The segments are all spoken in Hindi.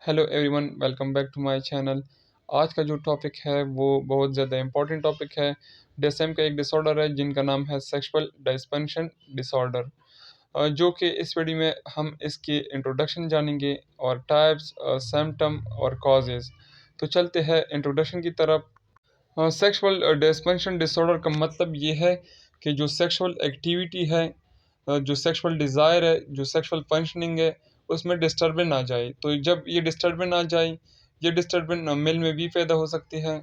Hello everyone, welcome back to my channel. आज का जो टॉपिक है वो बहुत ज़्यादा इम्पोर्टेंट टॉपिक है। डीएसएम का एक डिसऑर्डर है जिनका नाम है सेक्सुअल डिस्फंक्शन डिसऑर्डर, जो कि इस वीडियो में हम इसकी इंट्रोडक्शन जानेंगे और टाइप्स, सिम्टम और कॉजेज़। तो चलते हैं इंट्रोडक्शन की तरफ। सेक्सुअल डिस्फंक्शन डिसऑर्डर का मतलब ये है कि जो सेक्सुअल एक्टिविटी है, जो सेक्सुअल डिज़ायर है, जो सेक्सुअल फंक्शनिंग है, उसमें डिस्टर्बेंस आ जाए। तो जब ये डिस्टर्बेंस आ जाए, ये डिस्टर्बेंस मेल में भी पैदा हो सकती है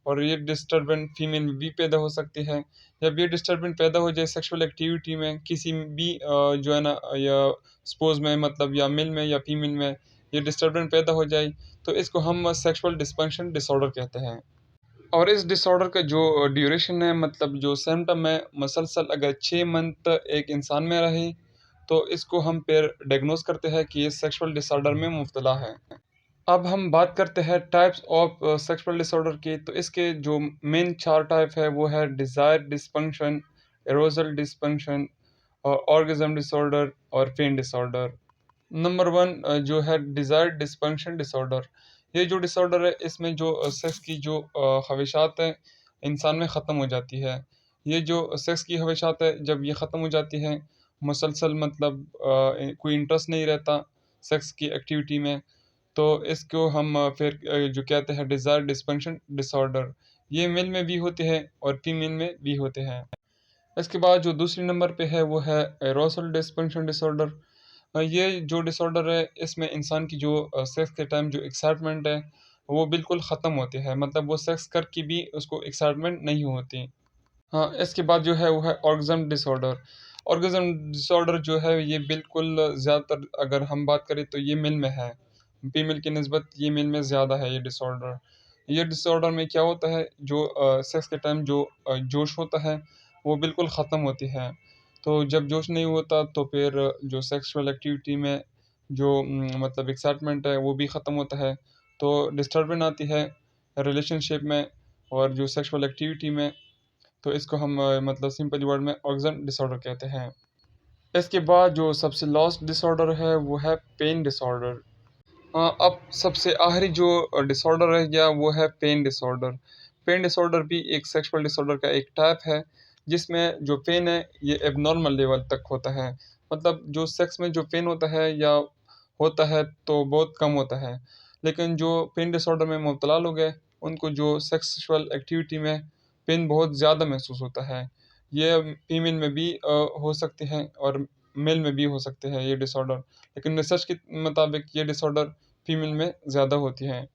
और ये डिस्टर्बेंस फीमेल में भी पैदा हो सकती है। जब ये डिस्टर्बेंस पैदा हो जाए सेक्सुअल एक्टिविटी में किसी भी जो है ना, या सपोज में मतलब या मेल में या फीमेल में ये डिस्टर्बेंस पैदा हो जाए, तो इसको हम सेक्सुअल डिस्फंक्शन डिसऑर्डर कहते हैं। और इस डिसऑर्डर का जो ड्यूरेशन है, मतलब जो सिम्टम है, मसलसल अगर 6 मंथ एक इंसान में रहे तो इसको हम फिर डायग्नोस करते हैं कि ये सेक्सुअल डिसऑर्डर में मुब्तला है। अब हम बात करते हैं टाइप्स ऑफ सेक्सुअल डिसऑर्डर की। तो इसके जो मेन 4 टाइप है वो है डिज़ायर डिसफंक्शन, एरोजल डिसफंक्शन और ऑर्गेज़म डिसऑर्डर और पेन डिसऑर्डर। नंबर वन जो है डिज़ायर डिस्फंक्शन डिसऑर्डर। ये जो डिसऑर्डर है इसमें जो सेक्स की जो ख्वाहिशात हैं इंसान में ख़त्म हो जाती है। ये जो सेक्स की ख्वाहिशात है जब ये ख़त्म हो जाती है, मुसलसल मतलब कोई इंटरेस्ट नहीं रहता सेक्स की एक्टिविटी में, तो इसको हम फिर जो कहते हैं डिज़ायर डिस्फंक्शन डिसऑर्डर। ये मेल में भी होते हैं और फीमेल में भी होते हैं। इसके बाद जो दूसरी नंबर पे है वो है एरोसल डिस्फंक्शन डिसऑर्डर। ये जो डिसऑर्डर है इसमें इंसान की जो सेक्स के टाइम जो एक्साइटमेंट है वो बिल्कुल ख़त्म होती है, मतलब वो सेक्स करके भी उसको एक्साइटमेंट नहीं होती। हाँ, इसके बाद जो है वो है ऑर्गेज़म डिसऑर्डर। ऑर्गेज़म डिसऑर्डर जो है ये बिल्कुल ज़्यादातर अगर हम बात करें तो ये मेल में है, फीमेल की निस्बत ये मेल में ज़्यादा है ये डिसऑर्डर। ये डिसऑर्डर में क्या होता है, जो सेक्स के टाइम जो जोश होता है वो बिल्कुल ख़त्म होती है। तो जब जोश नहीं होता तो फिर जो सेक्सुअल एक्टिविटी में जो मतलब एक्साइटमेंट है वो भी ख़त्म होता है। तो डिस्टर्बेंस आती है रिलेशनशिप में और जो सेक्सुअल एक्टिविटी में। तो इसको हम मतलब सिंपली वर्ड में ऑर्गेज़म डिसऑर्डर कहते हैं। इसके बाद जो सबसे लास्ट डिसऑर्डर है वो है पेन डिसऑर्डर। अब सबसे आखिरी जो डिसऑर्डर रह गया वो है पेन डिसऑर्डर। पेन डिसऑर्डर भी एक सेक्सुअल डिसऑर्डर का एक टाइप है जिसमें जो पेन है ये एबनॉर्मल लेवल तक होता है। मतलब जो सेक्स में जो पेन होता है या होता है तो बहुत कम होता है। लेकिन जो पेन डिसऑर्डर में मुब्तला लोग हैं उनको जो सेक्सुअल एक्टिविटी में पेन बहुत ज़्यादा महसूस होता है। ये फीमेल में भी हो सकते हैं और मेल में भी हो सकते हैं ये डिसऑर्डर। लेकिन रिसर्च के मुताबिक ये डिसऑर्डर फीमेल में ज़्यादा होती हैं।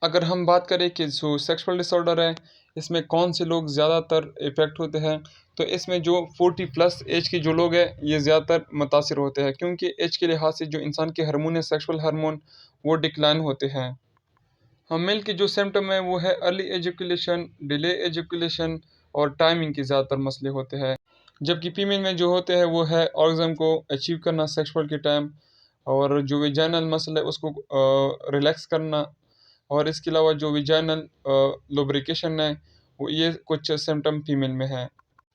अगर हम बात करें कि जो सेक्सुअल डिसऑर्डर है इसमें कौन से लोग ज़्यादातर इफ़ेक्ट होते हैं, तो इसमें जो 40 प्लस एज के जो लोग हैं ये ज़्यादातर मुतासिर होते हैं, क्योंकि एज के लिहाज से जो इंसान के हार्मोन है, सेक्सुअल हार्मोन, वो डिक्लाइन होते हैं। हाँ, मेल की जो सिम्टम है वो है अर्ली एजुकेशन, डिले एजुकेशन और टाइमिंग के ज़्यादातर मसले होते हैं। जबकि फीमेल में जो होते हैं वो है ऑर्गेज़म को अचीव करना सेक्सुअल के टाइम, और जो वेजाइनल मसल है उसको रिलैक्स करना, और इसके अलावा जो वेजाइनल लुब्रिकेशन है वो, ये कुछ सिम्टम फीमेल में है।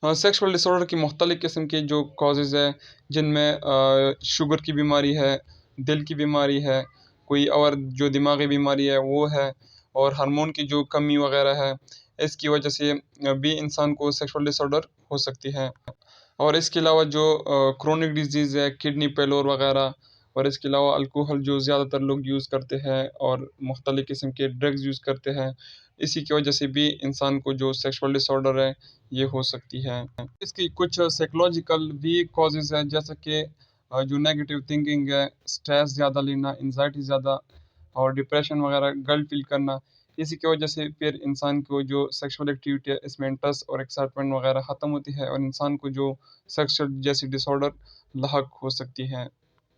हाँ, सेक्सुअल डिसऑर्डर की मुख्तलिफ़ किस्म के जो कॉजेज़ हैं जिनमें शुगर की बीमारी है, दिल की बीमारी है, कोई और जो दिमागी बीमारी है वो है, और हार्मोन की जो कमी वग़ैरह है, इसकी वजह से भी इंसान को सेक्सुअल डिसऑर्डर हो सकती है। और इसके अलावा जो क्रोनिक डिजीज़ है, किडनी फेल्योर वग़ैरह, और इसके अलावा अल्कोहल जो ज़्यादातर लोग यूज़ करते हैं और मुख्तलिफ़ किस्म के ड्रग्स यूज़ करते हैं, इसी की वजह से भी इंसान को जो सेक्सुअल डिसऑर्डर है ये हो सकती है। इसकी कुछ साइकोलॉजिकल भी कॉजेज़ हैं, जैसे कि जो नेगेटिव थिंकिंग है, स्ट्रेस ज़्यादा लेना, एंग्ज़ायटी ज़्यादा और डिप्रेशन वगैरह, गिल्ट फ़ील करना। इसी की वजह से फिर इंसान को जो सेक्सुअल एक्टिविटी है इसमें इंटरेस्ट और एक्साइटमेंट वगैरह ख़त्म होती है और इंसान को जो सेक्सुअल जैसी डिसऑर्डर लाहक हो सकती है।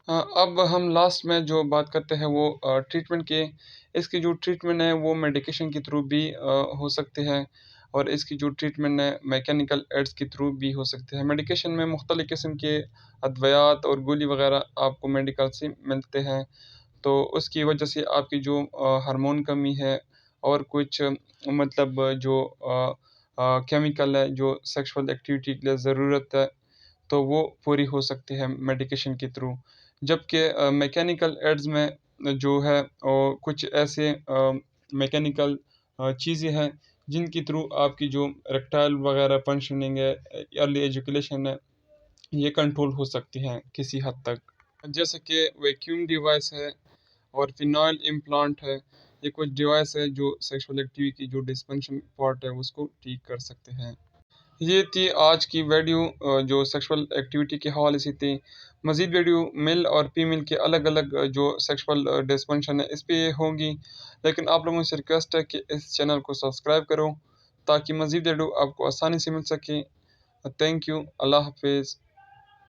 हाँ, अब हम लास्ट में जो बात करते हैं वो ट्रीटमेंट की। इसकी जो ट्रीटमेंट है वो मेडिकेशन के थ्रू भी हो सकते हैं, और इसकी जो ट्रीटमेंट है मैकेनिकल एड्स के थ्रू भी हो सकते हैं। मेडिकेशन में मुख्तलिफ़ किस्म के अद्वियात और गोली वगैरह आपको मेडिकल से मिलते हैं, तो उसकी वजह से आपकी जो हार्मोन कमी है और कुछ मतलब जो केमिकल है जो सेक्सुअल एक्टिविटी के लिए ज़रूरत है, तो वो पूरी हो सकती है मेडिकेशन के थ्रू। जबकि मैकेनिकल एड्स में जो है कुछ ऐसे मैकेनिकल चीज़ें हैं जिनके थ्रू आपकी जो रेक्टाइल वगैरह फंक्शनिंग है, अर्ली एजुकेशन है, ये कंट्रोल हो सकती हैं किसी हद तक। जैसे कि वैक्यूम डिवाइस है और फिनाइल इम्प्लांट है, ये कुछ डिवाइस है जो सेक्सुअल एक्टिविटी की जो डिस्फंक्शन पार्ट है उसको ठीक कर सकते हैं। ये थी आज की वीडियो जो सेक्सुअल एक्टिविटी के हवाले से थी। मज़ीद वीडियो मेल और फीमेल के अलग अलग जो सेक्सुअल डिस्फंक्शन है इस पे होंगी, लेकिन आप लोगों से रिक्वेस्ट है कि इस चैनल को सब्सक्राइब करो ताकि मज़ीद वीडियो आपको आसानी से मिल सके। Thank you. अल्लाह हाफिज़।